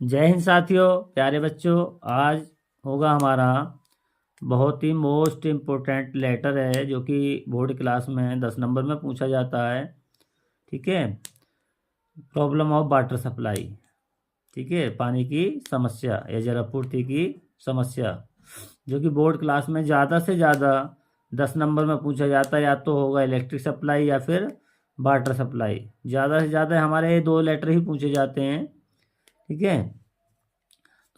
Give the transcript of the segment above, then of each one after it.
जय हिंद साथियों, प्यारे बच्चों। आज होगा हमारा बहुत ही मोस्ट इम्पोर्टेंट लेटर है जो कि बोर्ड क्लास में 10 नंबर में पूछा जाता है। ठीक है, प्रॉब्लम ऑफ वाटर सप्लाई। ठीक है, पानी की समस्या या जल आपूर्ति की समस्या, जो कि बोर्ड क्लास में ज़्यादा से ज़्यादा 10 नंबर में पूछा जाता है। या तो होगा इलेक्ट्रिक सप्लाई या फिर वाटर सप्लाई। ज़्यादा से ज़्यादा हमारे ये दो लेटर ही पूछे जाते हैं। ठीक है,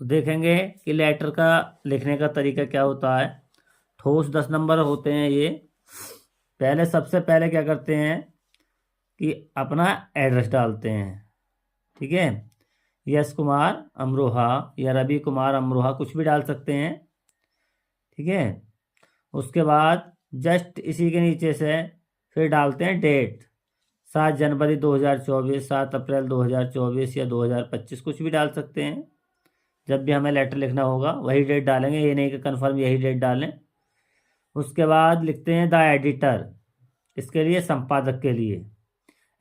तो देखेंगे कि लेटर का लिखने का तरीका क्या होता है। ठोस 10 नंबर होते हैं ये। सबसे पहले क्या करते हैं कि अपना एड्रेस डालते हैं। ठीक है, यश कुमार अमरोहा या रवि कुमार अमरोहा, कुछ भी डाल सकते हैं। ठीक है, उसके बाद जस्ट इसी के नीचे से फिर डालते हैं डेट, 7 जनवरी 2024, 7 अप्रैल 2024 या 2025, कुछ भी डाल सकते हैं। जब भी हमें लेटर लिखना होगा वही डेट डालेंगे, ये नहीं कि कन्फर्म यही डेट डालें। उसके बाद लिखते हैं द एडिटर, इसके लिए संपादक के लिए।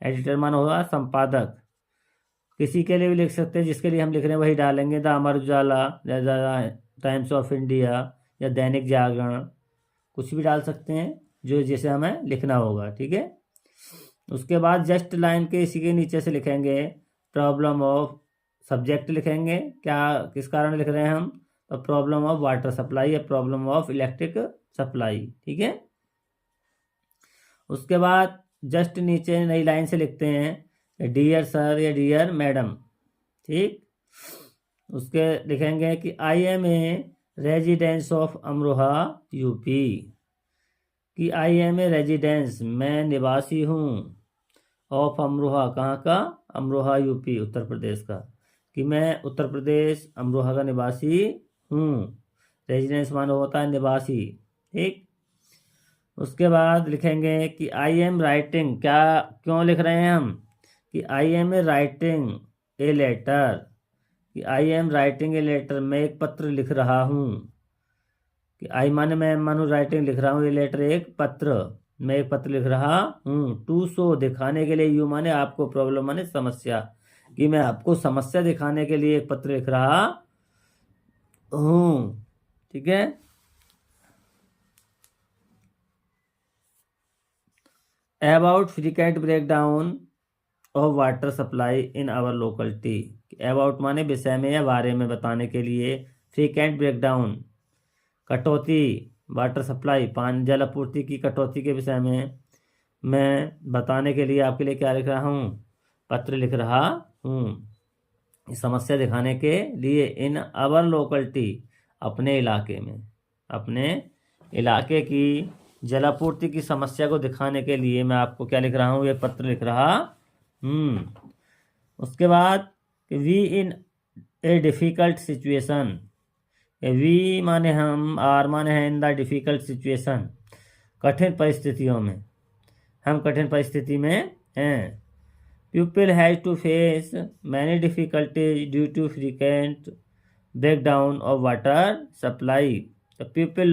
एडिटर माना होगा संपादक। किसी के लिए भी लिख सकते हैं, जिसके लिए हम लिख रहे हैं वही डालेंगे। द अमर उजाला या द टाइम्स ऑफ इंडिया या दैनिक जागरण, कुछ भी डाल सकते हैं जो जैसे हमें लिखना होगा। ठीक है, उसके बाद जस्ट लाइन के इसी के नीचे से लिखेंगे प्रॉब्लम ऑफ, सब्जेक्ट लिखेंगे क्या किस कारण लिख रहे हैं हम, तो प्रॉब्लम ऑफ वाटर सप्लाई या प्रॉब्लम ऑफ इलेक्ट्रिक सप्लाई। ठीक है, उसके बाद जस्ट नीचे नई लाइन से लिखते हैं डियर सर या डियर मैडम। ठीक, उसके लिखेंगे कि I am a residence of Amroha UP, कि आई एम ए रेजिडेंस, मैं निवासी हूँ, ऑफ अमरोहा, कहाँ का, अमरोहा यूपी, उत्तर प्रदेश का, कि मैं उत्तर प्रदेश अमरोहा का निवासी हूँ। रेजिडेंस मानो होता है निवासी। ठीक, उसके बाद लिखेंगे कि आई एम राइटिंग, क्या क्यों लिख रहे हैं हम, कि I am a writing a letter, कि I am writing a letter, मैं एक पत्र लिख रहा हूँ। कि आई माने मैं, मानो राइटिंग लिख रहा हूँ, ये लेटर एक पत्र, मैं एक पत्र लिख रहा हूँ। टू शो, दिखाने के लिए, यू माने आपको, प्रॉब्लम माने समस्या, कि मैं आपको समस्या दिखाने के लिए एक पत्र लिख रहा हूँ। ठीक है, about frequent breakdown of water supply in our locality. About माने विषय में या बारे में बताने के लिए, फ्रीक्वेंट ब्रेकडाउन कटौती, वाटर सप्लाई पानी जल आपूर्ति की कटौती के विषय में मैं बताने के लिए आपके लिए क्या लिख रहा हूँ, पत्र लिख रहा हूँ। समस्या दिखाने के लिए इन अवर लोकलिटी, अपने इलाके में, अपने इलाके की जलापूर्ति की समस्या को दिखाने के लिए मैं आपको क्या लिख रहा हूँ, ये पत्र लिख रहा हूँ। उसके बाद we in a difficult situation, we माने हम, आर माने है इन द डिफ़िकल्ट सिचुएशन, कठिन परिस्थितियों में, हम कठिन परिस्थिति में हैं। People has to face many difficulties due to frequent breakdown of water supply. तो पीपल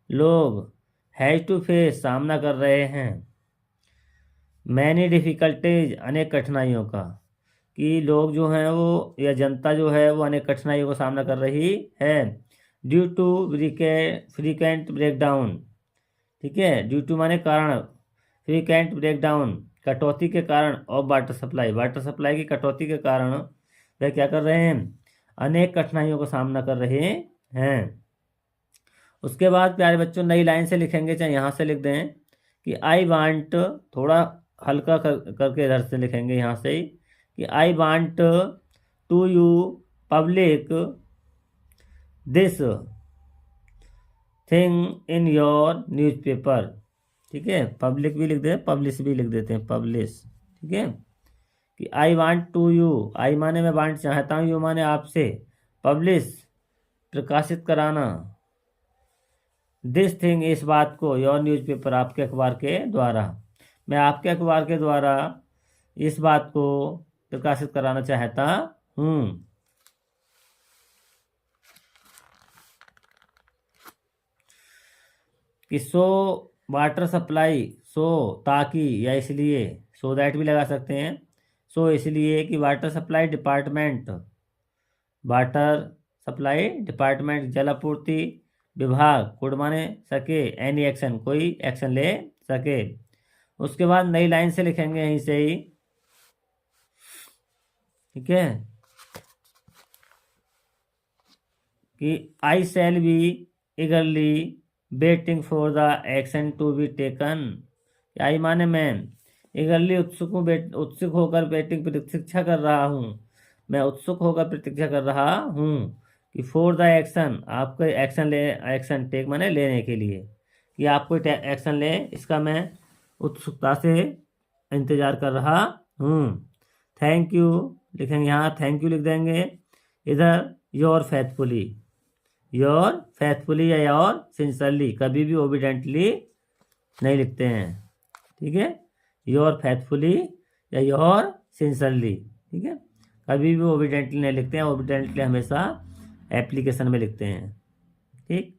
लोग हैज टू फेस, सामना कर रहे हैं, मैनी डिफ़िकल्टीज, अनेक कठिनाइयों का, कि लोग जो हैं वो या जनता जो है वो अनेक कठिनाइयों का सामना कर रही है। Due to frequent breakdown. ठीक है, ड्यू टू माने कारण, फ्रीक्वेंट ब्रेकडाउन कटौती के कारण, of water supply, water supply की कटौती के कारण वह क्या कर रहे हैं, अनेक कठिनाइयों का सामना कर रहे हैं। उसके बाद प्यारे बच्चों नई लाइन से लिखेंगे, चाहे यहाँ से लिख दें कि आई वांट, थोड़ा हल्का करके इधर से लिखेंगे यहाँ से ही, कि I want to you public this thing in your newspaper. ठीक है, पब्लिक भी लिख देते हैं, पब्लिश भी लिख देते हैं, पब्लिश। ठीक है, कि आई वांट टू यू, आई माने मैं वांट चाहता हूँ, यू माने आपसे, पब्लिश प्रकाशित कराना, दिस थिंग इस बात को, योर न्यूज़पेपर आपके अखबार के द्वारा, मैं आपके अखबार के द्वारा इस बात को प्रकाशित कराना चाहता हूँ। कि सो वाटर सप्लाई, सो ताकि या इसलिए, सो दैट भी लगा सकते हैं, सो इसलिए कि वाटर सप्लाई डिपार्टमेंट जल आपूर्ति विभाग कुड माने सके एनी एक्शन कोई एक्शन ले सके। उसके बाद नई लाइन से लिखेंगे यहीं से ही, ठीक है, कि I shall be eagerly waiting for the action to be taken. I माने मैं, ईगरली उत्सुक होकर प्रतीक्षा कर रहा हूँ, मैं उत्सुक होकर प्रतीक्षा कर रहा हूँ कि फॉर द एक्शन आपको एक्शन टेक माने लेने के लिए, कि आप कोई एक्शन ले, इसका मैं उत्सुकता से इंतजार कर रहा हूँ। थैंक यू लिखेंगे यहाँ, थैंक यू लिख देंगे। इधर योर फेथफुली या योर सिंसरली, कभी भी ओबिडेंटली नहीं लिखते हैं, ठीक है। योर फेथफुली या योर सिंसरली, ठीक है, कभी भी ओबिडेंटली नहीं लिखते हैं, ओबिडेंटली हमेशा एप्लीकेशन में लिखते हैं, ठीक।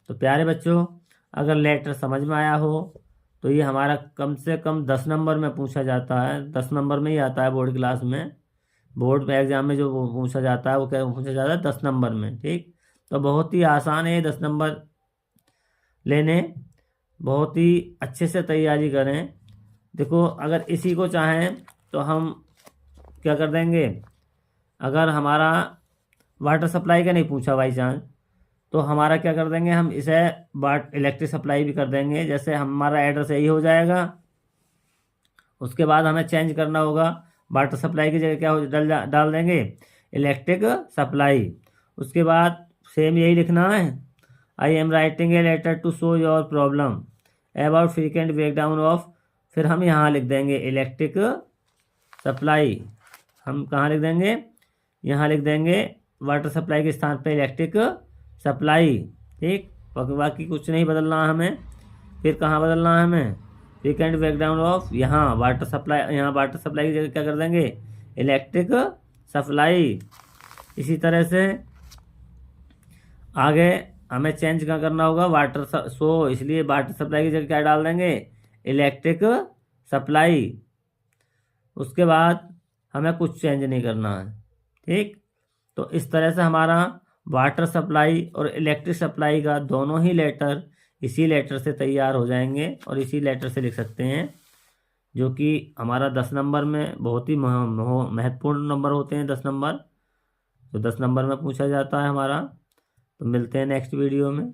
तो प्यारे बच्चों, अगर लेटर समझ में आया हो तो ये हमारा कम से कम 10 नंबर में पूछा जाता है, 10 नंबर में ही आता है बोर्ड क्लास में, बोर्ड एग्जाम में जो पूछा जाता है वो क्या पूछा जाता है 10 नंबर में, ठीक। तो बहुत ही आसान है 10 नंबर लेने, बहुत ही अच्छे से तैयारी करें। देखो अगर इसी को चाहें तो हम क्या कर देंगे, अगर हमारा वाटर सप्लाई का नहीं पूछा बाई चांस तो हमारा क्या कर देंगे, हम इसे इलेक्ट्रिक सप्लाई भी कर देंगे। जैसे हमारा एड्रेस यही हो जाएगा, उसके बाद हमें चेंज करना होगा, वाटर सप्लाई की जगह क्या डाल देंगे इलेक्ट्रिक सप्लाई। उसके बाद सेम यही लिखना है, I am writing a letter to show your problem about frequent breakdown of, फिर हम यहाँ लिख देंगे इलेक्ट्रिक सप्लाई। हम कहाँ लिख देंगे, यहाँ लिख देंगे वाटर सप्लाई के स्थान पर इलेक्ट्रिक सप्लाई, ठीक। बाकी कुछ नहीं बदलना है हमें। फिर कहाँ बदलना है हमें, फ्रीक्वेंट ब्रेकडाउन ऑफ, यहाँ वाटर सप्लाई की जगह क्या कर देंगे इलेक्ट्रिक सप्लाई। इसी तरह से आगे हमें चेंज क्या करना होगा इसलिए वाटर सप्लाई की जगह क्या डाल देंगे इलेक्ट्रिक सप्लाई। उसके बाद हमें कुछ चेंज नहीं करना है, ठीक। तो इस तरह से हमारा वाटर सप्लाई और इलेक्ट्रिक सप्लाई का दोनों ही लेटर इसी लेटर से तैयार हो जाएंगे और इसी लेटर से लिख सकते हैं, जो कि हमारा 10 नंबर में बहुत ही महत्वपूर्ण नंबर होते हैं। 10 नंबर जो 10 नंबर में पूछा जाता है हमारा। तो मिलते हैं नेक्स्ट वीडियो में।